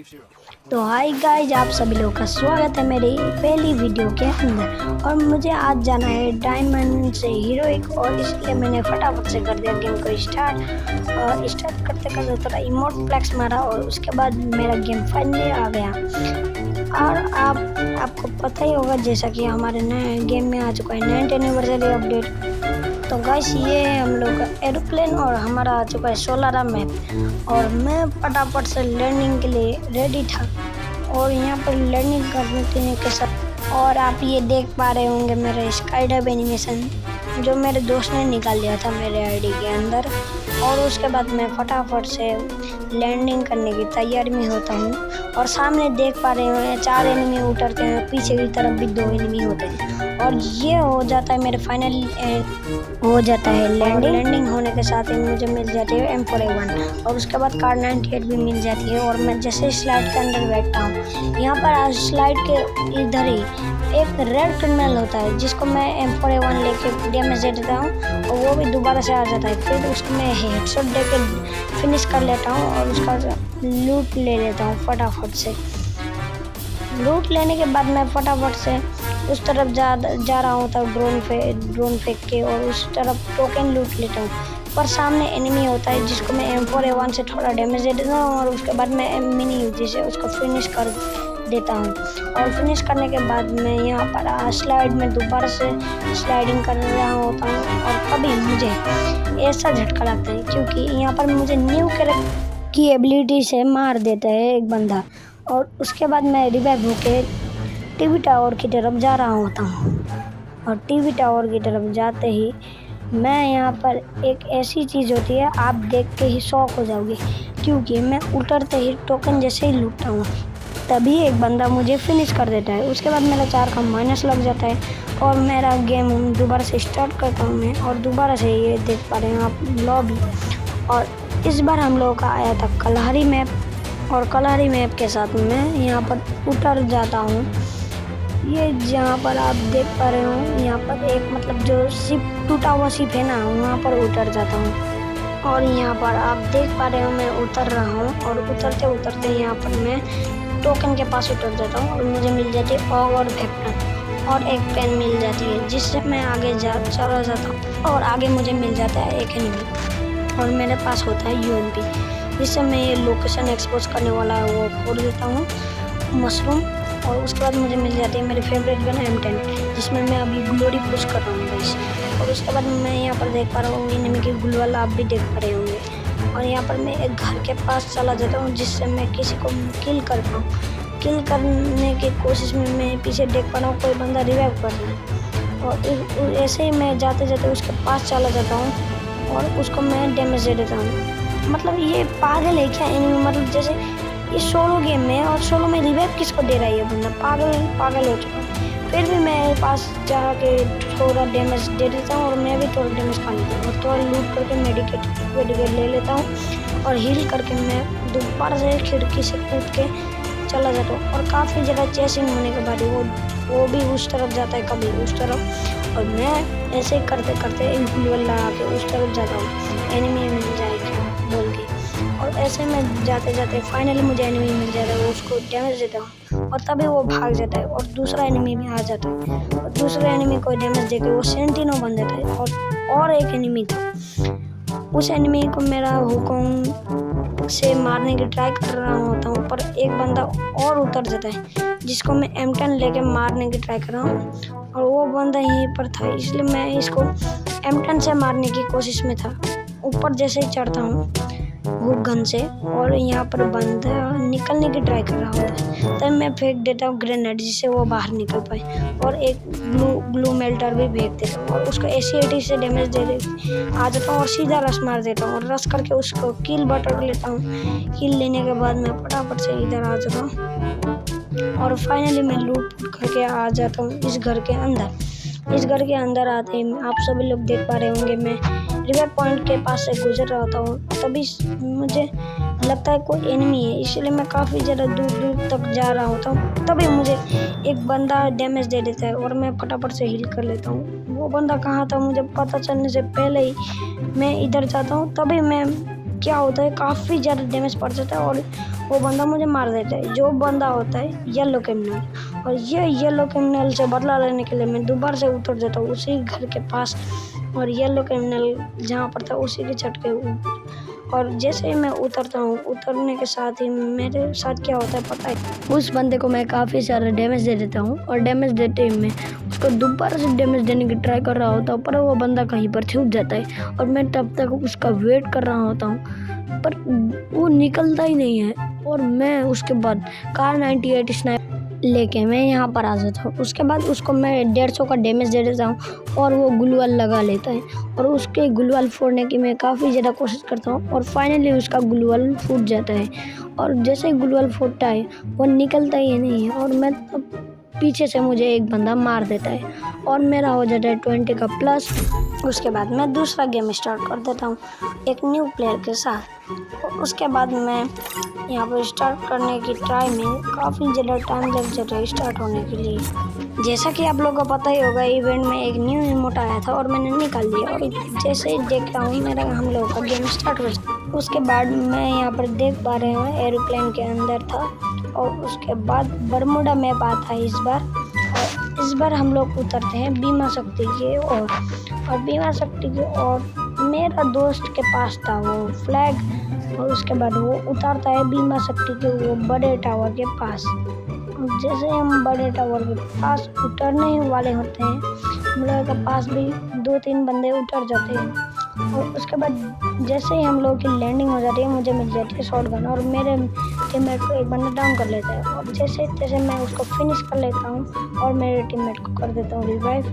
तो hi guys, आप सभी लोगों का स्वागत है मेरी पहली वीडियो के अंदर। और मुझे आज जाना है डायमंड से हीरोइक, और इसलिए मैंने फटाफट से कर दिया गेम को स्टार्ट। और स्टार्ट करते करते थोड़ा इमोट फ्लैक्स मारा और उसके बाद मेरा गेम फाइनली आ गया। और आपको पता ही होगा, जैसा कि हमारे नए गेम में आ चुका है 9th एनिवर्सरी अपडेट। तो गाइस, ये है हम लोग का एरोप्लेन और हमारा आ चुका है सोलारा मैप। और मैं फटाफट से लैंडिंग के लिए रेडी था और यहाँ पर लैंडिंग करने के साथ, और आप ये देख पा रहे होंगे मेरा स्काई डाइव एनिमेशन जो मेरे दोस्त ने निकाल लिया था मेरे आईडी के अंदर। और उसके बाद मैं फटाफट से लैंडिंग करने की तैयारी में होता हूँ। और सामने देख पा रहे हो 4 एनिमी उतरते हैं, पीछे की तरफ भी 2 एनिमी होते हैं। और ये हो जाता है मेरे फाइनल हो जाता है लैंडिंग होने के साथ ही मुझे मिल जाती है M4A1 और उसके बाद कार 98 भी मिल जाती है। और मैं जैसे स्लाइड के अंदर बैठता हूँ, यहाँ पर स्लाइड के इधर ही एक रेड टनल होता है जिसको मैं M4A1 लेके डैमेज दे देता हूँ और वो भी दोबारा से आ जाता है। फिर उसको मैं हेडशॉट दे के फिनिश कर लेता हूँ और उसका लूट ले लेता हूँ फटाफट से। लूट लेने के बाद मैं फटाफट से उस तरफ जा रहा हूँ तब ड्रोन फेंक के, और उस तरफ टोकन लूट लेता हूँ। पर सामने एनिमी होता है जिसको मैं M4A1 से थोड़ा डैमेज दे देता हूँ और उसके बाद मैं मिनी यूजी से उसको फिनिश कर देता हूँ। और फिनिश करने के बाद मैं यहाँ पर स्लाइड में दोबारा से स्लाइडिंग कर रहा होता हूँ। और तभी मुझे ऐसा झटका लगता है क्योंकि यहाँ पर मुझे न्यू कैरेक्टर की एबिलिटी से मार देता है एक बंदा। और उसके बाद मैं रिवाइव होके टीवी टावर की तरफ जा रहा होता हूँ। और टीवी टावर की तरफ जाते ही मैं यहाँ पर एक ऐसी चीज़ होती है, आप देख के ही शॉक हो जाओगे क्योंकि मैं उतरते ही टोकन जैसे ही लूटता हूँ तभी एक बंदा मुझे फिनिश कर देता है। उसके बाद मेरा 4 का माइनस लग जाता है और मेरा गेम दोबारा से स्टार्ट करता हूँ मैं। और दोबारा से ये देख पा रहे हैं आप लॉबी। और इस बार हम लोगों का आया था कलहरी मैप, और कलहरी मैप के साथ मैं यहाँ पर उतर जाता हूँ। ये जहाँ पर आप देख पा रहे हो, यहाँ पर एक मतलब जो शिप टूटा हुआ शिप है ना, वहाँ पर उतर जाता हूँ। और यहाँ पर आप देख पा रहे हो मैं उतर रहा हूँ और उतरते उतरते यहाँ पर मैं टोकन के पास उतर जाता हूँ और मुझे मिल जाती है ऑग और वेपन और एक पेन मिल जाती है जिससे मैं आगे चला जाता हूँ। और आगे मुझे मिल जाता है एक एनिमी और मेरे पास होता है UMP जिससे मैं ये लोकेशन एक्सपोज करने वाला है वो फोड़ देता हूँ मशरूम। और उसके बाद मुझे मिल जाती है मेरी फेवरेट गन M10 जिसमें मैं अभी ग्लोरी पुश कर रहा हूँ गाइस। और उसके बाद मैं यहाँ पर देख पा रहा हूँ एनिमी की ग्लू वाला आप भी देख पा रहे होंगे। और यहाँ पर मैं एक घर के पास चला जाता हूँ जिससे मैं किसी को किल कर पाऊँ। किल करने की कोशिश में मैं पीछे देख पा रहा हूँ कोई बंदा रिवाइव कर रहा है। और ऐसे ही मैं जाते जाते उसके पास चला जाता हूँ और उसको मैं डैमेज दे देता हूँ। मतलब ये पागल है क्या एनिमी, मतलब जैसे ये सोलो गेम में और सोलो में रिवाइव किसको दे रहा है ये बंदा, पागल हो चुका है। फिर भी मैं पास जाके थोड़ा डैमेज दे देता हूँ और मैं भी थोड़ा डैमेज खा लेता हूँ और थोड़ा लूट करके मेडिकेट ले लेता हूँ और हील करके मैं दोबारा से खिड़की से कूद के चला जाता हूँ। और काफ़ी ज़्यादा चेसिंग होने के बाद वो भी उस तरफ जाता है, कभी उस तरफ, और मैं ऐसे ही करते करते इंफ्लुएंस लगा के उस तरफ जाता हूँ एनिमी मिल जाएगा बोल के। और ऐसे में जाते जाते फाइनली मुझे एनिमी मिल जाता है, उसको डैमेज देता हूँ और तभी वो भाग जाता है और दूसरा एनिमी भी आ जाता है और दूसरे एनिमी को डैमेज देके वो सेंटिनो बन जाता है। और एक एनिमी था, उस एनिमी को मेरा हुकम से मारने की ट्राई कर रहा होता हूँ पर एक बंदा और उतर जाता है जिसको मैं M10 लेके मारने की ट्राई कर रहा हूँ और वो बंदा यहीं पर था, इसलिए मैं इसको M10 से मारने की कोशिश में था। ऊपर जैसे ही चढ़ता हूँ हुक गन से और यहाँ पर बंदा निकलने की ट्राई कर रहा होता है तब मैं फेंक देता हूँ ग्रेनेड जिससे वो बाहर निकल पाए और एक ग्लू मेल्टर भी फेंक देता हूँ और उसको ACAT से डैमेज दे आ जाता हूँ और सीधा रश मार देता हूँ और रश करके उसको किल बटन लेता हूँ। किल लेने के बाद मैं फटाफट से इधर आ जाता हूँ और फाइनली मैं लूट करके आ जाता हूँ इस घर के अंदर। इस घर के अंदर आते ही आप सभी लोग देख पा रहे होंगे मैं रिवाइव पॉइंट के पास से गुजर रहा होता हूँ तभी मुझे लगता है कोई एनिमी है, इसलिए मैं काफ़ी ज़्यादा दूर तक जा रहा होता हूँ। तभी मुझे एक बंदा डैमेज दे देता है और मैं फटाफट से हील कर लेता हूँ। वो बंदा कहाँ था मुझे पता चलने से पहले ही मैं इधर जाता हूँ। तभी मैं क्या होता है, काफ़ी ज़्यादा डैमेज पड़ जाता है और वो बंदा मुझे मार देता है। जो बंदा होता है येलो क्रिमिनल, और ये येलो क्रिमिनल से बदला लेने के लिए मैं दोबारा से उतर जाता हूँ उसी घर के पास, और येलो क्रिमिनल जहाँ पर था उसी के छत के ऊपर। और जैसे ही मैं उतरता हूँ, उतरने के साथ ही मेरे साथ क्या होता है पता है, उस बंदे को मैं काफ़ी सारा डैमेज दे देता हूँ, और डैमेज देते ही मैं उसको दोबारा से डैमेज देने की ट्राई कर रहा होता हूँ, पर वो बंदा कहीं पर छुप जाता है और मैं तब तक उसका वेट कर रहा होता हूँ, पर वो निकलता ही नहीं है। और मैं उसके बाद कार 98 स्नाइपर लेके मैं यहाँ पर आ जाता हूँ। उसके बाद उसको मैं 150 का डैमेज दे देता हूँ और वो गुलवाल लगा लेता है, और उसके गुलवाल फोड़ने की मैं काफ़ी ज़्यादा कोशिश करता हूँ, और फाइनली उसका गुलवाल फूट जाता है। और जैसे ही गुलवाल फूटता है वो निकलता ही नहीं है, और मैं तब पीछे से मुझे एक बंदा मार देता है और मेरा हो जाता है 20 का प्लस। उसके बाद मैं दूसरा गेम स्टार्ट कर देता हूँ एक न्यू प्लेयर के साथ। उसके बाद मैं यहाँ पर स्टार्ट करने की ट्राई में काफ़ी ज़्यादा टाइम लग जाता है स्टार्ट होने के लिए। जैसा कि आप लोगों को पता ही होगा, इवेंट में एक न्यू इमोट आया था और मैंने निकाल लिया, और जैसे ही देख रहा हूँ मेरा हम लोगों का गेम स्टार्ट हो जाता है। उसके बाद मैं यहाँ पर देख पा रहे हैं एरोप्लेन के अंदर था, और उसके बाद बरमूडा मैप आता है इस बार, और इस बार हम लोग उतरते हैं बीमा शक्ति की ओर, और बीमा शक्ति की ओर मेरा दोस्त के पास था वो फ्लैग, और उसके बाद वो उतरता है बीमा शक्ति के वो बड़े टावर के पास। जैसे हम बड़े टावर के पास उतरने ही वाले होते हैं, हम लोगों के पास भी 2-3 बंदे उतर जाते हैं, और उसके बाद जैसे ही हम लोगों की लैंडिंग हो जाती है मुझे मिल जाती है शॉटगन, और मेरे टीममेट को एक बंदा डाउन कर लेता है, और जैसे तैसे मैं उसको फिनिश कर लेता हूँ और मेरे टीममेट को कर देता हूँ रिवाइव।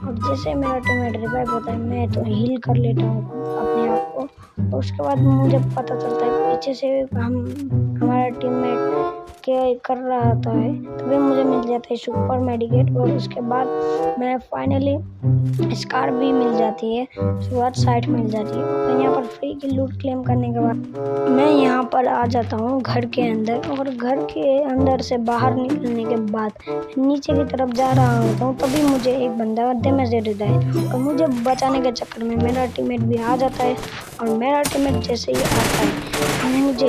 और जैसे मेरा टीममेट रिवाइव होता है मैं तो हील कर लेता हूँ अपने आप को, और उसके बाद मुझे पता चलता है पीछे से हमारा टीममेट क्या कर रहा होता है, तभी मुझे मिल जाता है सुपर मेडिकेट, और उसके बाद मैं फाइनली स्कार भी मिल जाती है, शुरुआत साइट मिल जाती है, और यहाँ पर फ्री की लूट क्लेम करने के बाद मैं यहाँ पर आ जाता हूँ घर के अंदर, और घर के अंदर से बाहर निकलने के बाद नीचे की तरफ जा रहा होता हूँ, तभी मुझे एक बंदा डैमेज दे देता है, और मुझे बचाने के चक्कर में मेरा टीममेट भी आ जाता है, और मेरा टीममेट जैसे ही आता है मुझे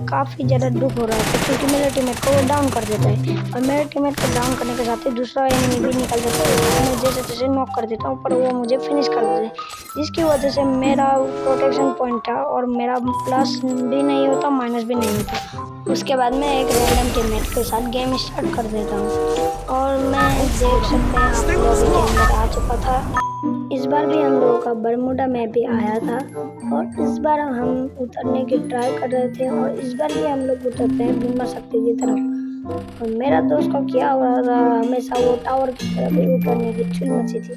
काफ़ी ज़्यादा दुख हो रहा है क्योंकि मेरे टीममेट को वो डाउन कर देता है, और मेरे टीममेट को डाउन करने के साथ ही दूसरा एनिमी भी निकल जाता है, मैं जैसे तैसे नॉक कर देता हूँ, पर वो मुझे फिनिश कर देते हैं, जिसकी वजह से मेरा प्रोटेक्शन पॉइंट था और मेरा प्लस भी नहीं होता माइनस भी नहीं होता। उसके बाद मैं एक रैंडम टीममेट के साथ गेम स्टार्ट कर देता हूँ, और मैं देख सकते हैं आप लोग के अंदर आ चुका था। इस बार भी हम लोगों का बरमूडा मैप भी आया था, और इस बार हम उतरने की ट्राई कर रहे थे, और इस बार भी हम लोग उतरते हैं बीमा शक्ति की तरफ, और मेरा दोस्त को क्या हो रहा था, हमेशा वो टावर की तरफ ही उतरने की चुल मची थी।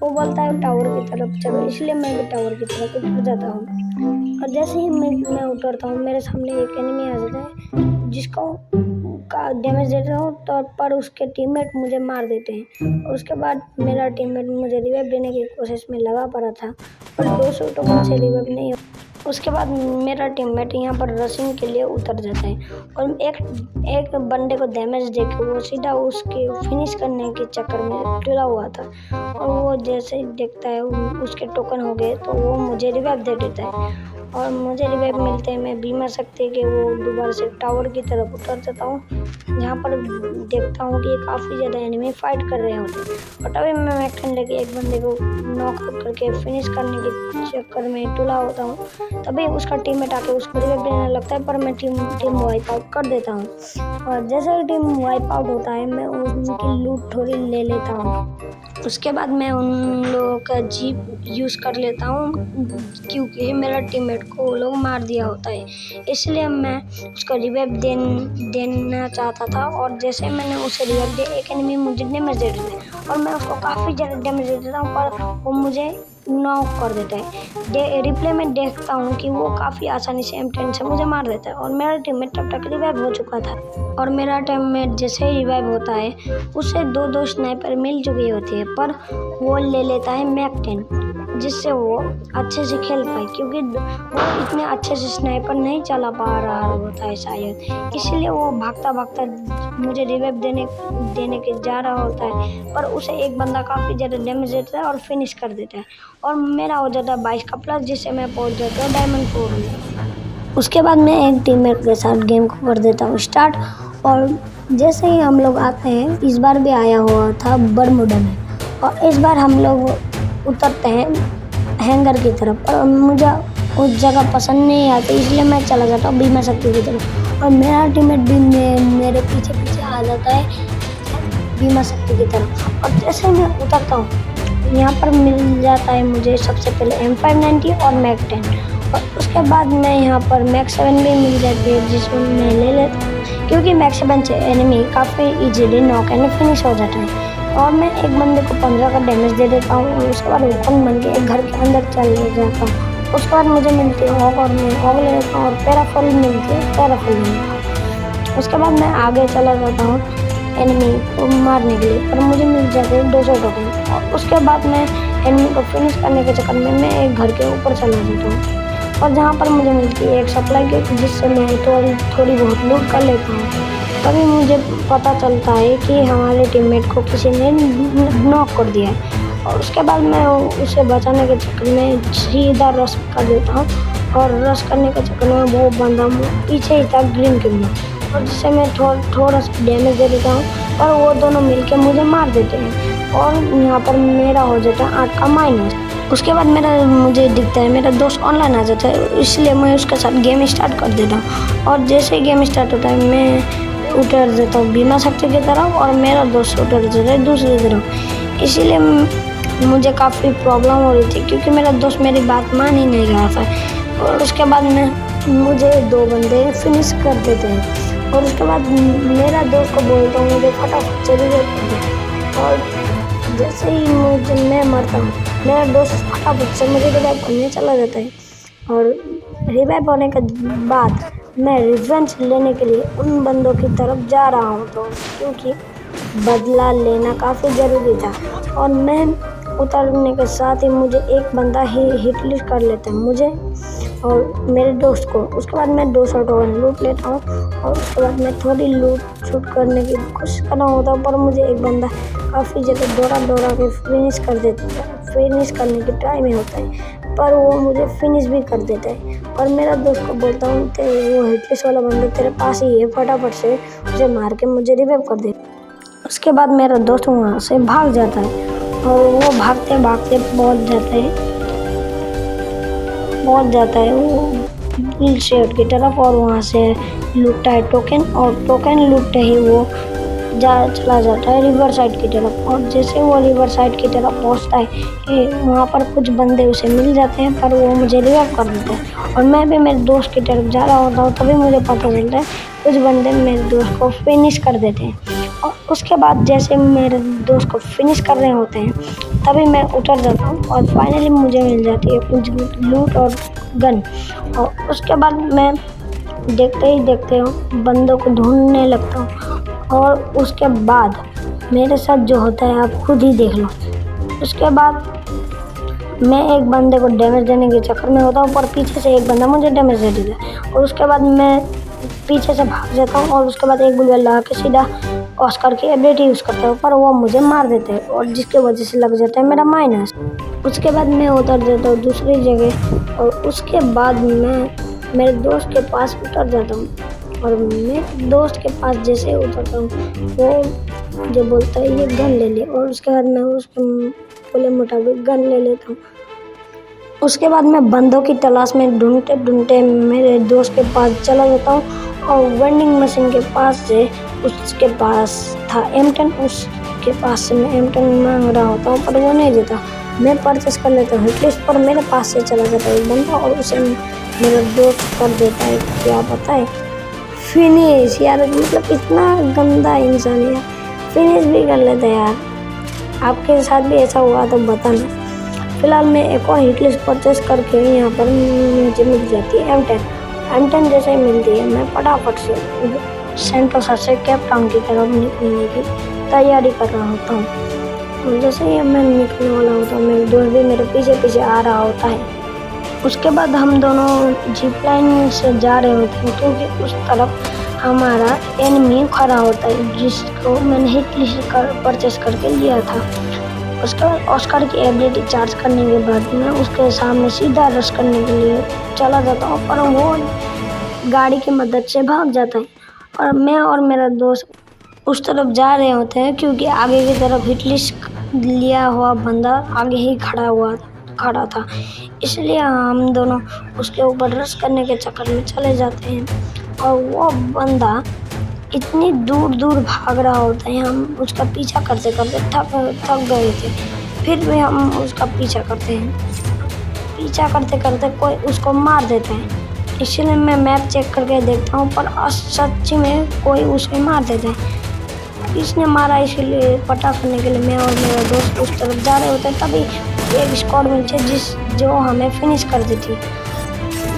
वो बोलता है टावर की तरफ चलो, इसलिए मैं भी टावर की तरफ उतर जाता हूँ, और जैसे ही मैं उतरता हूँ मेरे सामने एक एनिमी आ जाता है जिसको का डैमेज देता हूँ, तो पर उसके टीममेट मुझे मार देते हैं, और उसके बाद मेरा टीममेट मुझे रिवाइव देने की कोशिश में लगा पड़ा था, पर 200 टोकन से रिवाइव नहीं हो। उसके बाद मेरा टीममेट यहाँ पर रशिंग के लिए उतर जाता है, और एक बंदे को डैमेज देके वो सीधा उसके फिनिश करने के चक्कर में टूटा हुआ था, और वो जैसे ही देखता है उसके टोकन हो गए तो वो मुझे रिवाइव दे देता है, और मुझे रिवाइव मिलते ही मैं बीमा शक्ति के वो दोबारा से टावर की तरफ उतर जाता हूँ, जहाँ पर देखता हूँ कि काफ़ी ज़्यादा एनिमी फाइट कर रहे होते हैं, और तभी मैं मैकटेन लेके एक बंदे को नॉक करके फिनिश करने के चक्कर में टूला होता हूँ, तभी उसका टीममेट आके उसको रिवाइव देने लगता है, पर मैं टीम वाइप आउट कर देता हूँ, और जैसे ही टीम वाइप आउट होता है मैं उनकी लूट थोड़ी ले लेता हूँ। उसके बाद मैं उन लोगों का जीप यूज़ कर लेता हूँ क्योंकि मेरा टीममेट को वो लोग मार दिया होता है, इसलिए मैं उसको रिवाइव देना चाहता था, और जैसे मैंने उसे रिवाइव दिया एक एनिमी मुझे डैमेज दे देता है, और मैं उसको काफ़ी ज़्यादा डैमेज दे देता हूँ, पर वो मुझे नॉक कर देता है। रिप्ले में देखता हूँ कि वो काफ़ी आसानी से M10 से मुझे मार देता है, और मेरा टीममेट तब तक रिवाइव हो चुका था, और मेरा टीममेट जैसे ही रिवाइव होता है उसे दो स्नाइपर मिल चुकी होती है, पर वो ले लेता है मैक-10 जिससे वो अच्छे से खेल पाए, क्योंकि वो इतने अच्छे से स्नाइपर नहीं चला पा रहा होता है शायद, इसलिए वो भागता मुझे रिवाइव देने के जा रहा होता है, पर उसे एक बंदा काफ़ी ज़्यादा डैमेज देता है और फिनिश कर देता है, और मेरा हो जाता है 22 का प्लस, जिससे मैं पहुंच जाता हूँ डायमंड 4 में। उसके बाद मैं एक टीममेट के साथ गेम को कर देता हूँ स्टार्ट। और जैसे ही हम लोग आते हैं, इस बार भी आया हुआ था बरमुडा में, और इस बार हम लोग उतरते हैं हैंगर की तरफ। और मुझे उस जगह पसंद नहीं आती, इसलिए मैं चला जाता हूँ बीमा शक्ति की तरफ, और मेरा टीममेट भी मेरे पीछे पीछे आ जाता है बीमा शक्ति की तरफ। और जैसे मैं उतरता हूँ, यहाँ पर मिल जाता है मुझे सबसे पहले M590 और मैक 10, और उसके बाद मैं यहाँ पर मैक 7 भी मिल जाती है, जिसमें मैं ले लेता हूँ, क्योंकि मैक 7 से एनिमी काफ़ी इजीली नॉक एंड फिनिश हो जाता है। और मैं एक बंदे को 15 का डैमेज दे देता हूँ, और उसके बाद ओपन बन के एक घर के अंदर चले जाता हूँ। उसके बाद मुझे मिलती है ऑग, और मैं ऑग ले लेता हूँ, और पैराफल मिलती है, पैराफल ले लेता हूँ। उसके बाद मैं आगे चला जाता हूँ एनिमी को मारने के लिए, पर मुझे मिल जाते हैं 200 टोकन। और उसके बाद मैं एनिमी को फिनिश करने के चक्कर में मैं एक घर के ऊपर चला जाता हूँ, और जहाँ पर मुझे मिलती है एक सप्लाई किट, जिससे मैं थोड़ी बहुत लूट कर लेता हूँ। तभी मुझे पता चलता है कि हमारे टीममेट को किसी ने नॉक कर दिया है, और उसके बाद मैं उसे बचाने के चक्कर में सीधा रश कर देता हूँ, और रश करने के चक्कर में वो बंदा पीछे ही था ग्रीन के में, और जिससे मैं थोड़ा सा डैमेज दे देता हूँ, और वो दोनों मिलके मुझे मार देते हैं, और यहाँ पर मेरा हो जाता है 8 का माइनस। उसके बाद मुझे दिखता है मेरा दोस्त ऑनलाइन आ जाता है, इसलिए मैं उसके साथ गेम स्टार्ट कर देता हूँ। और जैसे गेम स्टार्ट होता है, मैं उतर जाता हूँ बीमा शक्ति की तरफ, और मेरा दोस्त उतर जाता है दूसरी तरफ। इसीलिए मुझे काफ़ी प्रॉब्लम हो रही थी, क्योंकि मेरा दोस्त मेरी बात मान ही नहीं रहा था। और उसके बाद मुझे 2 बंदे फिनिश कर देते हैं, और उसके बाद मेरा दोस्त को बोलता हूँ मुझे फटाफट से रिवाइव कर दे। और जैसे ही मैं मरता हूँ, मेरा दोस्त फटाफट से मुझे रिवाइव करने चला जाता है। और रिवाइव होने के बाद मैं रिवेंज लेने के लिए उन बंदों की तरफ जा रहा हूँ, तो क्योंकि बदला लेना काफ़ी ज़रूरी था। और मैं उतरने के साथ ही मुझे एक बंदा ही हिट लिस्ट कर लेता है, मुझे और मेरे दोस्त को। उसके बाद मैं 200 टोकन लूट लेता हूँ, और उसके बाद मैं थोड़ी लूट शूट करने की कोशिश कर रहा होता हूँ, पर मुझे एक बंदा काफ़ी जगह दौड़ा के फिनिश कर देता है। फिनिश करने की टाइम ही होता है, पर वो मुझे फिनिश भी कर देता है। और मेरा दोस्त को बोलता हूँ कि वो हिटलिस्ट वाला बंदा तेरे पास ही है, फटाफट से उसे मार के मुझे रिवाइव कर दे। उसके बाद मेरा दोस्त वहाँ से भाग जाता है, और वो भागते भागते पहुँच जाता है वो बुल शेड की तरफ, और वहाँ से लूटता है टोकन, और टोकन लूटते ही वो चला जाता है रिवर साइड की तरफ। और जैसे वो रिवर साइड की तरफ पहुँचता है, वहाँ पर कुछ बंदे उसे मिल जाते हैं, पर वो मुझे रिवाइव कर देते हैं, और मैं भी मेरे दोस्त की तरफ जा रहा होता हूँ। तभी मुझे पता चलता है कुछ बंदे मेरे दोस्त को फिनिश कर देते हैं। और उसके बाद जैसे मेरे दोस्त को फिनिश कर रहे होते हैं, तभी मैं उतर जाता हूँ, और फाइनली मुझे मिल जाती है कुछ लूट और गन। और उसके बाद मैं देखते ही बंदों को ढूंढने लगता हूँ, और उसके बाद मेरे साथ जो होता है आप खुद ही देख लो। उसके बाद मैं एक बंदे को डैमेज देने के चक्कर में होता हूँ, पर पीछे से एक बंदा मुझे डैमेज दे देता है, और उसके बाद मैं पीछे से भाग जाता हूँ, और उसके बाद एक बुलवेल लगा के सीधा ऑस्कर की एबिलिटी यूज़ करता हूँ, पर वो मुझे मार देते हैं, और जिसके वजह से लग जाता है मेरा माइनस। उसके बाद मैं उतर जाता हूँ दूसरी जगह, और उसके बाद मैं मेरे दोस्त के पास उतर जाता हूँ। और मेरे दोस्त के पास जैसे उतरता हूँ, वो जो बोलता है ये गन ले ले, और उसके बाद मैं उसके बोले मुताबिक गन ले लेता हूँ। उसके बाद मैं बंदों की तलाश में ढूंढते मेरे दोस्त के पास चला जाता हूँ, और वेंडिंग मशीन के पास से उसके पास था M10, उसके पास से मैं M10 मांग रहा होता हूँ, पर वो नहीं देता। मैं परचेस कर लेता हूँ हिटलिस्ट, पर मेरे पास से चला जाता है एक बंदा, और उसे मेरा दोस्त कर देता है क्या पता है फिनिश। यार मतलब इतना गंदा इंसान है, फिनिश भी कर लेता है यार। आपके साथ भी ऐसा हुआ तो बताना। फिलहाल मैं एक और हिटलिस्ट परचेस करके यहाँ पर मुझे मिल जाती है M10 जैसे ही मिलती है, मैं फटाफट से सेंटोसा से केप टाउन की तरफ निकलने की तैयारी कर रहा होता हूँ। जैसे ही मैं निकलने वाला होता हूँ, मेरे दोस्त भी मेरे पीछे आ रहा होता है। उसके बाद हम दोनों जीप लाइन से जा रहे होते हैं, क्योंकि उस तरफ हमारा एनिमी खड़ा होता है, जिसको मैंने हिटलिस्ट परचेस करके लिया था। उसके बाद ऑस्कर की एबिलिटी चार्ज करने के बाद मैं उसके सामने सीधा रश करने के लिए चला जाता हूँ, पर वो गाड़ी की मदद से भाग जाता है और मैं और मेरा दोस्त उस तरफ जा रहे होते हैं, क्योंकि आगे की तरफ हिटलिस्ट लिया हुआ बंदा आगे ही खड़ा था। इसलिए हम दोनों उसके ऊपर रश करने के चक्कर में चले जाते हैं और वो बंदा इतनी दूर दूर भाग रहा होता है, हम उसका पीछा करते करते थक गए थे। फिर भी हम उसका पीछा करते हैं, पीछा करते करते कोई उसको मार देता है। इसलिए मैं मैप चेक करके देखता हूँ, पर सच्ची में कोई उसे मार देता है। इसने मारा, इसीलिए पता करने के लिए मैं और मेरा दोस्त उस तरफ जा रहे होते हैं। तभी एक स्क्वाड मिलती है जो हमें फिनिश कर देती।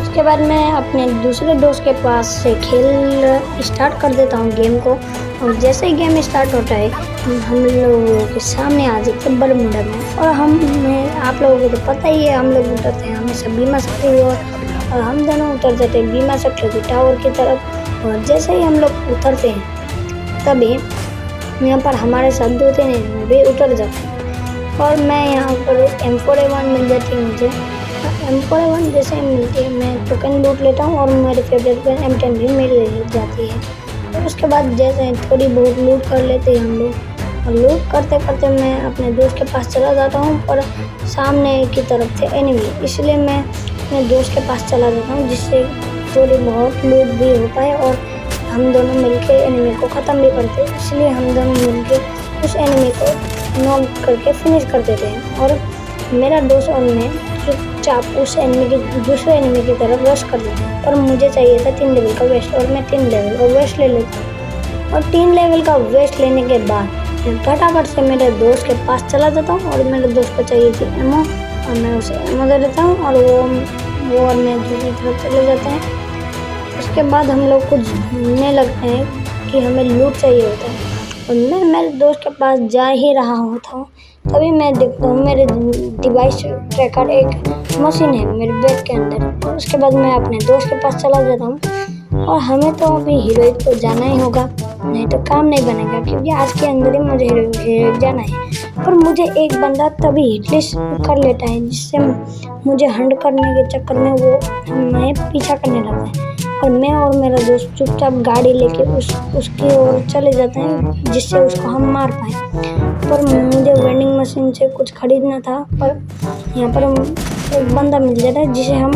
उसके बाद मैं अपने दूसरे दोस्त के पास से खेल स्टार्ट कर देता हूँ गेम को, और जैसे ही गेम स्टार्ट होता है हम लोगों के सामने आ जाते हैं बरमुंडा में। और आप लोगों को तो पता ही है, हम लोग उतरते हैं हमेशा बीमा शक्ति और हम दोनों उतर जाते हैं बीमा शक्ति की टावर की तरफ। और जैसे ही हम लोग उतरते हैं तभी यहाँ पर हमारे साथ 2-3 एनिमी भी उतर जाते हैं और मैं यहाँ पर M4A1 मिल जाती है मुझे। M4A1 जैसे ही मिलती है मैं टोकन लूट लेता हूँ और मेरे फेवरेट गन M10 भी मिल जाती है। और उसके बाद जैसे थोड़ी बहुत लूट कर लेते हैं हम लोग, और लूट करते करते मैं अपने दोस्त के पास चला जाता हूँ, पर सामने की तरफ थे एनिमी, इसलिए मैं अपने दोस्त के पास चला जाता हूँ, जिससे थोड़ी बहुत लूट भी हो पाए और हम दोनों मिलके एनिमी को ख़त्म भी करते हैं। इसलिए हम दोनों मिलके उस एनिमी को नॉक करके फिनिश कर देते हैं और मेरा दोस्त और मैं चुपचाप उस दूसरे एनिमी की तरफ रश कर देते हैं। और मुझे चाहिए था 3 लेवल का वेस्ट, और मैं 3 लेवल का वेस्ट ले लेता हूँ। और 3 लेवल का वेस्ट लेने के बाद मैं फटाफट से मेरे दोस्त के पास चला जाता हूँ और मेरे दोस्त को चाहिए थी एमो, और मैं उसे एमो दे देता हूँ और वो और मैं दूसरी तरफ चले जाते हैं। उसके बाद हम लोग कुछ ढूंढने लगते हैं कि हमें लूट चाहिए होता है, और मैं मेरे दोस्त के पास जा ही रहा होता हूँ, तभी मैं देखता हूँ मेरे डिवाइस ट्रैकर एक मशीन है मेरे बैग के अंदर। और उसके बाद मैं अपने दोस्त के पास चला जाता हूँ, और हमें तो अभी हीरोइक को जाना ही होगा, नहीं तो काम नहीं बनेगा, क्योंकि आज के अंदर ही मुझे हीरोइक जाना है। पर मुझे एक बंदा तभी हिटलिस्ट कर लेता है, जिससे मुझे हंड करने के चक्कर में वो हमें पीछा करने लगता है, और मैं और मेरा दोस्त चुपचाप गाड़ी लेके उसकी ओर चले जाते हैं, जिससे उसको हम मार पाए। पर मुझे वेंडिंग मशीन से कुछ खरीदना था, पर यहाँ पर एक बंदा मिल जाता है जिसे हम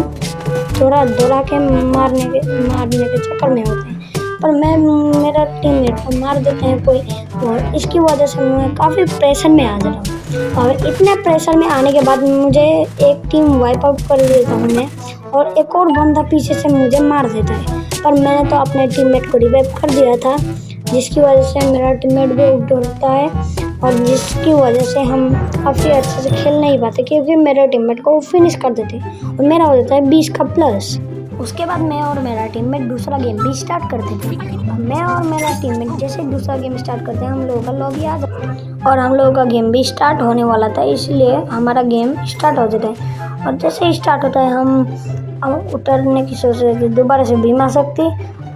थोड़ा दौड़ा के मारने के चक्कर में होते हैं, पर मेरा टीममेट को मार देते हैं कोई, और इसकी वजह से मैं काफ़ी प्रेशर में आ जाता हूँ। और इतने प्रेशर में आने के बाद मुझे एक टीम वाइप आउट कर देता हूँ मैं, और एक और बंदा पीछे से मुझे मार देता है। पर मैंने तो अपने टीममेट को रिवाइव कर दिया था, जिसकी वजह से मेरा टीममेट भी उठता है, और जिसकी वजह से हम काफ़ी अच्छे से खेल नहीं पाते, क्योंकि मेरे टीममेट को फिनिश कर देते और मेरा हो जाता है 20 का प्लस। उसके बाद मैं और मेरा टीममेट दूसरा गेम भी स्टार्ट करते थे। मैं और मेरा टीममेट जैसे दूसरा गेम स्टार्ट करते हैं, हम लोगों का लॉबी आ जाता है और हम लोगों का गेम भी स्टार्ट होने वाला था, इसलिए हमारा गेम स्टार्ट हो जाता है। और जैसे ही स्टार्ट होता है हम उतरने की सोच रहे थे दोबारा से बीमा शक्ति,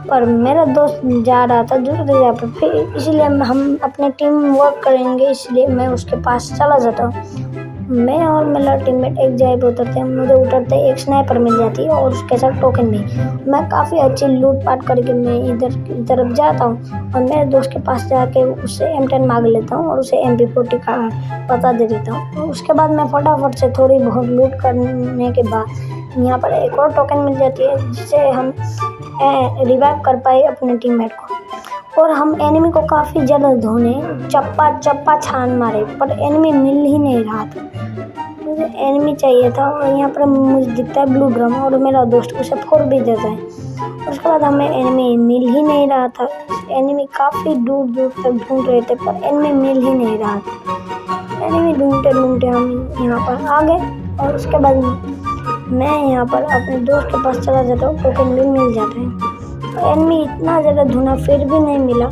पर मेरा दोस्त जा रहा था दूसरी जगह पर, फिर इसलिए हम अपने टीम वर्क करेंगे, इसलिए मैं उसके पास चला जाता हूँ। मैं और मेरा टीममेट एक जगह पर उतरते हैं, मुझे उतरते एक स्नाइपर मिल जाती है और उसके साथ टोकन भी। मैं काफ़ी अच्छी लूट पाट करके मैं इधर की तरफ जाता हूँ, और मेरे दोस्त के पास जाके उससे M10 मांग लेता हूँ और उसे MP40 का पता दे देता हूँ। उसके बाद मैं फटाफट से थोड़ी बहुत लूट करने के बाद यहाँ पर एक और टोकन मिल जाती है, जिससे हम रिवाइव कर पाए अपने टीममेट को। और हम एनिमी को काफ़ी ज़्यादा ढूंढे, चप्पा छान मारे, पर एनिमी मिल ही नहीं रहा था। मुझे एनिमी चाहिए था, और यहाँ पर मुझे दिखता है ब्लू ड्रम, और मेरा दोस्त उसे फोड़ भी देता है। उसके बाद हमें एनिमी मिल ही नहीं रहा था। एनिमी काफ़ी दूर दूर तक ढूंढ रहे थे, पर एनिमी मिल ही नहीं रहा था। एनिमी ढूंढते ढूंढते हम यहाँ पर आ गए, और उसके बाद मैं यहाँ पर अपने दोस्त के पास चला जाता हूँ, टोकन भी मिल जाते हैं। एनिमी इतना ज़्यादा ढूंढा फिर भी नहीं मिला,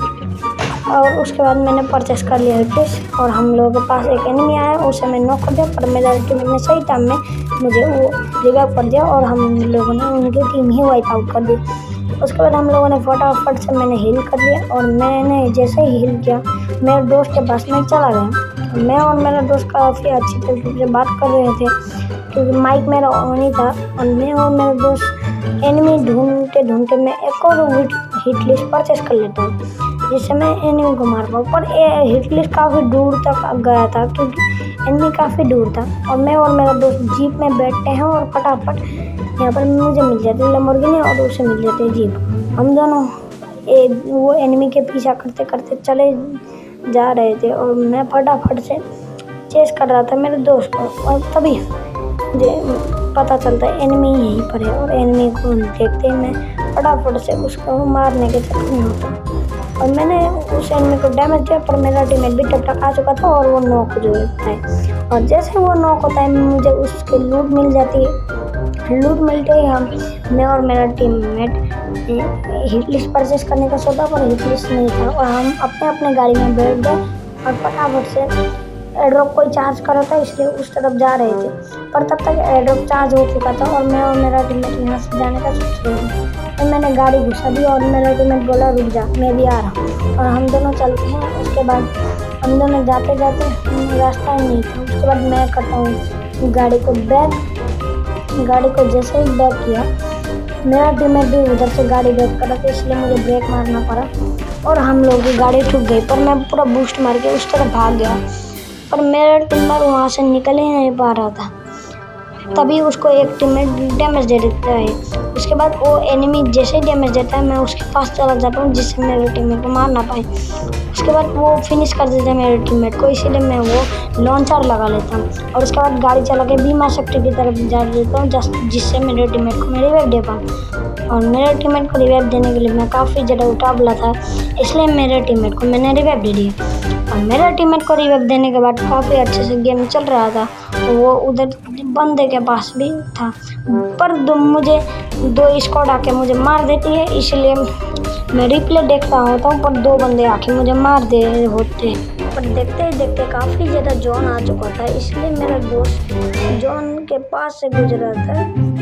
और उसके बाद मैंने परचेस कर लिया हिटलिस्ट, और हम लोगों के पास एक एनिमी आया, उसे मैं नॉक कर दिया, पर मेरा टीम ने सही टाइम में मुझे वो रिवाइव कर दिया, और हम लोगों ने उनकी टीम ही वाइप आउट कर दी। उसके बाद हम लोगों ने फटाफट से मैंने हील कर लिया, और मैंने जैसे ही हील किया मेरे दोस्त के पास मैं चला गया, मैं और मेरा दोस्त काफ़ी अच्छी तरीके से बात कर रहे थे क्योंकि माइक मेरा ऑन ही था। और मैं और मेरा दोस्त एनिमी ढूंढते ढूंढते मैं एक और हिट लिस्ट परचेस कर लेता हूँ जिससे मैं एनिमी को मार पाऊँ। पर ये हिट लिस्ट काफ़ी दूर तक गया था क्योंकि एनिमी काफ़ी दूर था। और मैं और मेरा दोस्त जीप में बैठते हैं और फटाफट यहाँ पर मुझे मिल जाती है लैम्बोर्गिनी और उसे मिल जाती है जीप। हम दोनों वो एनिमी के पीछा करते करते चले जा रहे थे और मैं फटाफट से चेस कर रहा था मेरे दोस्त को। और तभी मुझे पता चलता है एनिमी यहीं पर है और एनिमी को देखते ही मैं फटाफट से उसको मारने के चक्कर में होता और मैंने उस एनिमी को डैमेज दिया। पर मेरा टीममेट भी तब तक आ चुका था और वो नॉक जो होता है। और जैसे वो नॉक होता है मुझे उसके लूट मिल जाती है। लूट मिलते ही मैं और मेरा टीममेट हिट लिस्ट परचेस करने का सोचा पर हिट लिस्ट नहीं था और हम अपने अपने गाड़ी में बैठ गए और फटाफट से एयरड्रॉप कोई चार्ज कर रहा था इसलिए उस तरफ जा रहे थे। पर तब तक एयरड्रॉप चार्ज हो चुका था और मैं और मेरा टीममेट यहाँ से जाने का सोच रहे थे। तो मैंने गाड़ी घुसा दी और मेरा टीममेट बोला रुक जा मैं भी आ रहा हूँ। और हम दोनों चलते हैं। उसके बाद हम दोनों जाते जाते रास्ता ही नहीं था। उसके बाद मैं करता हूँ गाड़ी को बैक। गाड़ी को जैसे ही बैक किया मेरा टीममेट भी उधर से गाड़ी बैक कर रहा था इसलिए मुझे ब्रेक मारना पड़ा और हम लोगों की गाड़ी ठुक गई। पर मैं पूरा बूस्ट मार के उस तरफ भाग गया पर मेरा टीममेट वहाँ से निकल ही नहीं पा रहा था। तभी उसको एक टीममेट डैमेज दे देता है। उसके बाद वो एनिमी जैसे ही डैमेज देता है मैं उसके पास चला जाता हूँ जिससे मेरे टीममेट को मार ना पाए। उसके बाद वो फिनिश कर देता है मेरे टीममेट को इसीलिए मैं वो लॉन्चर लगा लेता हूँ और उसके बाद गाड़ी चला के बीमा सेक्टर की तरफ जा देता हूँ जिससे मेरे टीममेट को मैं रिवाइव दे पाऊँ। और मेरे टीममेट को रिवाइव देने के लिए मैं काफ़ी ज़्यादा उतावला था इसलिए मेरे टीममेट को मैंने रिवाइव दे दिया। और मेरे टीममेट को रिवाइव देने के बाद काफ़ी अच्छे से गेम चल रहा था। वो उधर बंदे के पास भी था पर मुझे दो स्क्वाड आके मुझे मार देती है इसलिए मैं रिप्ले देखता होता हूँ पर दो बंदे आके मुझे मार दे होते। पर देखते ही देखते काफ़ी ज़्यादा जोन आ चुका था इसलिए मेरा दोस्त जोन के पास से गुजरा था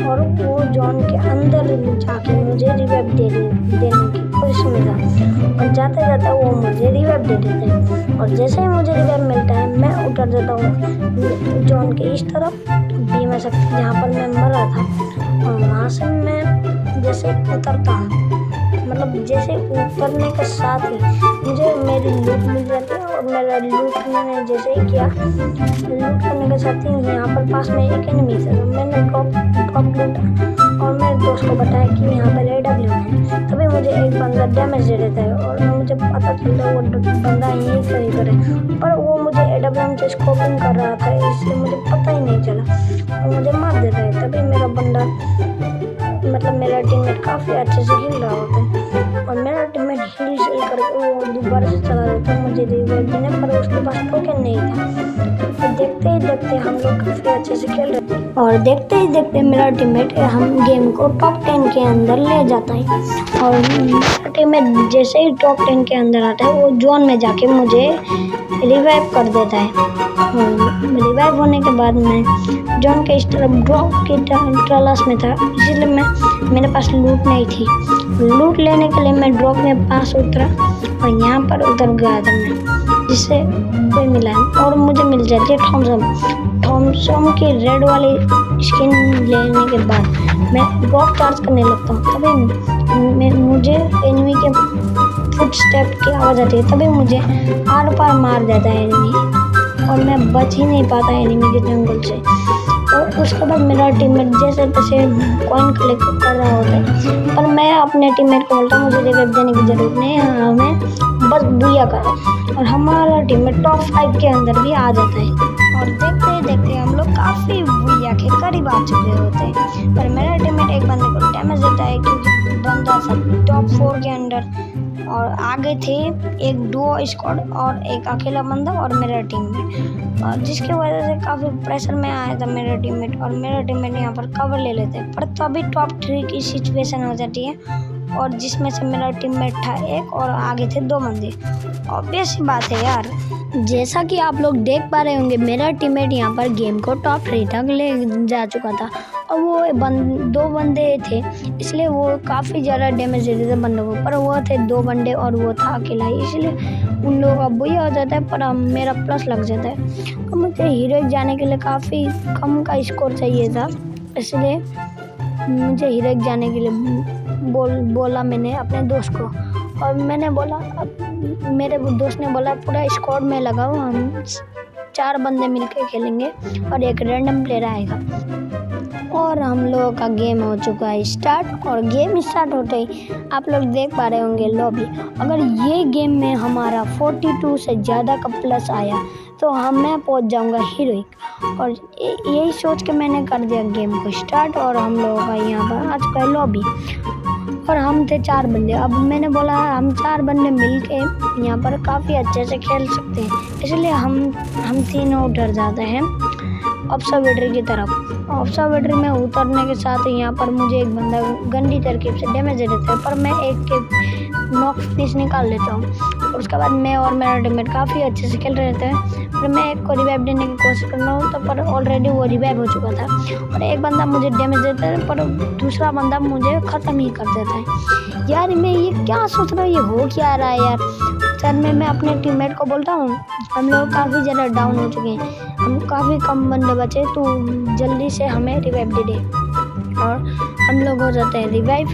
और वो जोन के अंदर जाके मुझे रिवाइव देने की कोशिश में था। और जाते जाते वो मुझे रिवाइव दे देते हैं और जैसे ही मुझे रिवाइव मिलता है मैं उतर जाता हूँ जोन के इस तरफ बीमा शक्ति जहाँ पर मैं मरा था। और वहाँ से मैं जैसे उतरता हूँ मतलब जैसे उतरने के साथ ही मुझे मेरी लूट मिल जाती है और मेरा लूट मैंने जैसे ही किया लूट करने के साथ ही यहाँ पर पास में एक एनिमी था। मैंने ड्रॉप लूटा और मेरे दोस्त को बताया कि यहाँ पर AW है। तभी मुझे एक बंदा डैमेज दे देता है और मुझे पता चलता है वो बंदा यहीं कहीं पर है पर वो मुझे AWM से स्कोपिंग कर रहा था इसलिए मुझे पता ही नहीं चला और मुझे मार देता है। तभी मेरा बंदा मतलब मेरा टीममेट काफ़ी अच्छे से हिल रहा होता है और मेरा टीममेट हिल करके वो दोबारा से चला जाता है मुझे रिवाइव देने पर उसके पास टोकन नहीं था। तो देखते ही देखते हम लोग काफ़ी अच्छे से खेल रहे थे और देखते ही देखते मेरा टीममेट हम गेम को टॉप 10 के अंदर ले जाता है। और मेरा टीममेट जैसे ही टॉप 10 के अंदर आता है वो जोन में जाके मुझे रिवाइव कर देता है। रिवाइव होने के बाद मैं जोन के इस तरफ ड्रॉप की ट्रलस में था इसलिए मेरे पास लूट नहीं थी। लूट लेने के लिए मैं ड्रॉप में पास उतरा और यहाँ पर उतर गया था मैं जिससे कोई मिला और मुझे मिल जाती है थॉमसन की रेड वाली स्किन लेने के बाद मैं ड्रॉप चार्ज करने लगता हूँ। तभी मुझे एनिमी के फुट स्टेप की आवाज़ आती है। तभी मुझे आर पार मार देता है एनिमी और मैं बच ही नहीं पाता एनिमी के जंगल से। और उसके बाद मेरा टीममेट जैसे तैसे कॉइन कलेक्ट कर रहा होता है पर मैं अपने टीममेट को बोलता हूँ मुझे रिवाइव देने की ज़रूरत नहीं है हमें बस बुया करो और हमारा टीममेट टॉप 5 के अंदर भी आ जाता है। और देखते ही देखते हम लोग काफ़ी बुया के करीब आ चुके होते हैं पर मेरा टीममेट एक बंदे को डैमेज देता है क्योंकि बंदा सब टॉप 4 के अंदर और आगे थे एक डुओ स्क्वाड और एक अकेला बंदा और मेरा टीममेट और जिसकी वजह से काफ़ी प्रेशर में आया था मेरा टीममेट और मेरा टीममेट यहाँ पर कवर ले लेते हैं। पर तभी टॉप 3 की सिचुएशन हो जाती है और जिसमें से मेरा टीममेट था एक और आगे थे 2 बंदे। ऑब्वियस सी बात है यार। जैसा कि आप लोग देख पा रहे होंगे मेरा टीममेट यहाँ पर गेम को टॉप 3 तक ले जा चुका था और वो दो बंदे थे, इसलिए वो काफ़ी ज़्यादा डैमेज देते थे बंदों को, पर वो थे 2 बंदे और वो था अकेला ही, इसलिए उन लोगों का बुरा हो जाता है पर मेरा प्लस लग जाता है। और मुझे हीरोइक जाने के लिए काफ़ी कम का स्कोर चाहिए था, इसलिए मुझे हीरोइक जाने के लिए बोला मैंने अपने दोस्त को, और मैंने बोला मेरे दोस्त ने बोला पूरा स्क्वाड में लगाओ, हम 4 बंदे मिलकर खेलेंगे और एक रैंडम प्लेयर आएगा। और हम लोगों का गेम हो चुका है स्टार्ट, और गेम स्टार्ट होते ही आप लोग देख पा रहे होंगे लॉबी। अगर ये गेम में हमारा 42 से ज़्यादा का प्लस आया तो मैं पहुंच जाऊंगा हीरोइक, और यही सोच के मैंने कर दिया गेम को स्टार्ट। और हम लोगों का यहाँ पर आ चुका है लॉबी, और हम थे 4 बंदे। अब मैंने बोला हम 4 बंदे मिलके यहाँ पर काफ़ी अच्छे से खेल सकते हैं, इसलिए हम तीनों उतर जाते हैं ऑब्जर्वेटरी की तरफ। ऑब्जर्वेटरी में उतरने के साथ यहाँ पर मुझे एक बंदा गंदी तरकीब से डैमेज दे देता है, पर मैं एक के नॉक पीस निकाल लेता हूँ। और उसके बाद मैं और मेरा टीममेट काफ़ी अच्छे से खेल रहे थे, पर मैं एक को रिवाइव देने की कोशिश कर रहा हूँ, तो पर ऑलरेडी वो रिवाइव हो चुका था, और एक बंदा मुझे डैमेज देता है पर दूसरा बंदा मुझे ख़त्म ही कर देता है। यार मैं ये क्या सोच रहा हूँ, ये हो क्या रहा है यार। सर मैं अपने टीममेट को बोलता हूँ हम लोग काफ़ी ज़्यादा डाउन हो चुके हैं, हम काफ़ी कम बंदे बचे, तो जल्दी से हमें रिवाइव दे दे। और हम लोग हो जाते हैं रिवाइव,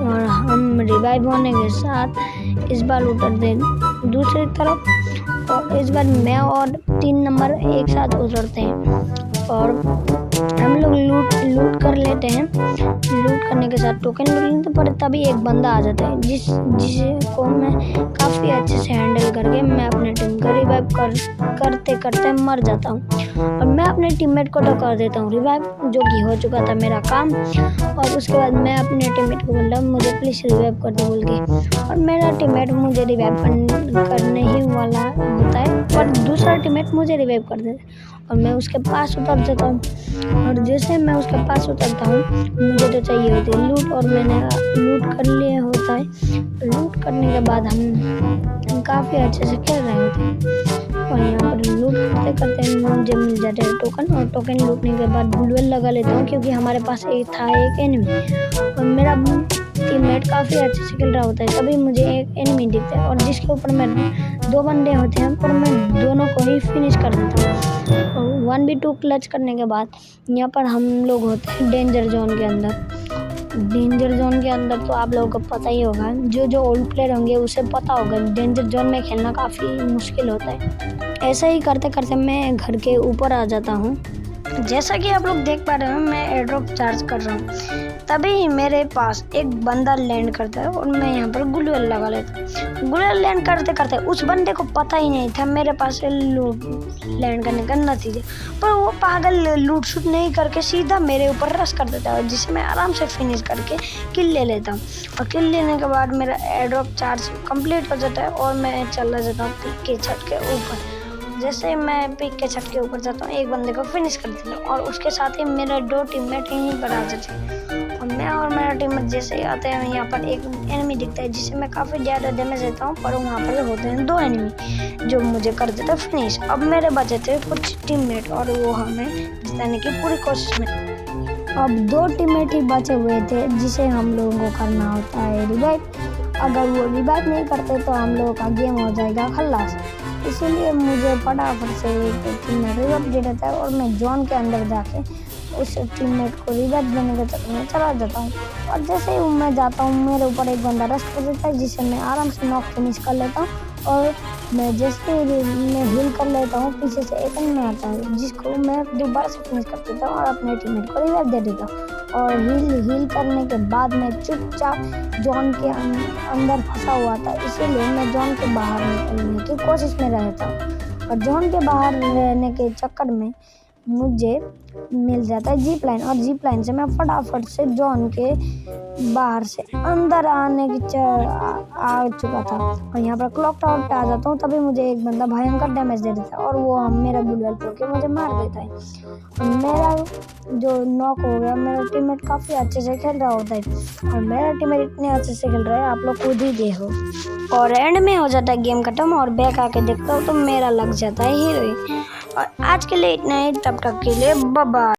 और हम रिवाइव होने के साथ इस बार उतरते हैं दूसरी तरफ, और इस बार मैं और 3 नंबर एक साथ उतरते हैं, और हम लोग लूट कर लेते हैं। लूट करने के साथ टोकन लूट लेते हैं, पर तभी एक बंदा आ जाता है जिसको मैं काफ़ी अच्छे से हैंडल करके मैं अपने टीम को रिवाइव करते करते मर जाता हूँ, और मैं अपने टीममेट को तो कर देता हूँ रिवाइव, जो कि हो चुका था मेरा काम। और उसके बाद मैं अपने टीममेट को बोला मुझे प्लीज़ रिवाइव कर दो बोल के, और मेरा टीममेट मुझे रिवाइव करने ही वाला होता है, पर दूसरा टीममेट मुझे रिवाइव कर देता है, और मैं उसके पास उतर जाता हूँ। और जैसे मैं उसके पास उतरता हूँ मुझे तो चाहिए होती है लूट, और मैंने लूट कर लिया होता है। लूट करने के बाद हम काफ़ी अच्छे से खेल रहे होते हैं, और यहाँ पर लूट करते करते मुझे मिल जाते हैं टोकन, और टोकन लूटने के बाद बुलवेल लगा लेता हूँ, क्योंकि हमारे पास एक एनिमी, और मेरा टीममेट काफ़ी अच्छे से खेल रहा होता है। तभी मुझे एक एनिमी दिखता है, और जिसके ऊपर मैं 2 बंदे होते हैं, पर मैं दोनों को ही फिनिश कर देता हूँ। 1v2 क्लच करने के बाद यहाँ पर हम लोग होते हैं डेंजर जोन के अंदर। डेंजर जोन के अंदर तो आप लोगों को पता ही होगा, जो ओल्ड प्लेयर होंगे उसे पता होगा डेंजर जोन में खेलना काफ़ी मुश्किल होता है। ऐसा ही करते करते मैं घर के ऊपर आ जाता हूँ। जैसा कि आप लोग देख पा रहे हो मैं एयर ड्रॉप चार्ज कर रहा हूँ, तभी मेरे पास एक बंदा लैंड करता है, और मैं यहाँ पर गुलवेल लगा लेता हूँ। गुलवेल लैंड करते करते उस बंदे को पता ही नहीं था मेरे पास लूट लैंड करने का नतीजा, पर वो पागल लूट शूट नहीं करके सीधा मेरे ऊपर रश कर देता है, जिसे मैं आराम से फिनिश करके किल ले लेता हूँ। और किल लेने के बाद मेरा एयर ड्रॉप चार्ज कंप्लीट हो जाता है, और मैं चला जाता हूँ पीक के छत के ऊपर। जैसे मैं पीक के छत के ऊपर जाता हूँ एक बंदे को फिनिश कर देता हूँ, और उसके साथ ही मेरे 2 टीममेट यहीं पर आ जाते हैं, और मैं और मेरा टीममेट जैसे ही आते हैं यहाँ पर एक एनिमी दिखता है जिसे मैं काफ़ी ज़्यादा डैमेज देता हूँ, पर वहाँ पर होते हैं 2 एनिमी जो मुझे कर देते हैं फिनिश। अब मेरे बचे थे कुछ टीममेट, और वो हमें जिताने की पूरी कोशिश में। अब 2 टीममेट ही बचे हुए थे जिसे हम लोगों को करना होता है रिवाइव। अगर वो रिवाइव नहीं करते तो हम लोगों का गेम हो जाएगा खल्लास, इसीलिए मुझे फटाफट से एक टीममेट रिवाइव दे देता है, और मैं जोन के अंदर जाके उस टीममेट को रिवाइव देने के चक्कर में चला जाता हूँ। और जैसे ही मैं जाता हूँ मेरे ऊपर एक बंदा रश कर देता है, जिसे मैं आराम से नॉक फिनिश कर लेता हूँ, और मैं जैसे मैं हील कर लेता हूँ पीछे से एक एनिमी आता है जिसको मैं दोबारा से फिनिश कर देता हूँ, और अपने टीममेट को रिवाइव दे देता हूँ। और हील करने के बाद मैं चुपचाप जोन के अंदर फंसा हुआ था, इसीलिए मैं जोन के बाहर निकलने की कोशिश में रहता हूँ। और जोन के बाहर रहने के चक्कर में मुझे मिल जाता है जीप लाइन, और जीप लाइन से मैं फटाफट से जोन के बाहर से अंदर आने की आ चुका था, और यहाँ पर क्लॉक टावर पे आ जाता हूँ। तभी मुझे एक बंदा भयंकर डैमेज दे देता है, और वो मेरा गुलवेल तोड़ के मुझे मार देता है। मेरा जो नॉक हो गया, मेरा टीममेट काफ़ी अच्छे से खेल रहा होता है, और मेरा टीममेट इतने अच्छे से खेल रहा है आप लोग खुद ही देखो। और एंड में हो जाता है गेम खत्म, और बैक आके देखता हूँ तो मेरा लग जाता है हीरोइन। और आज के लिए इतना ही, तब तक के लिए बाय बाय।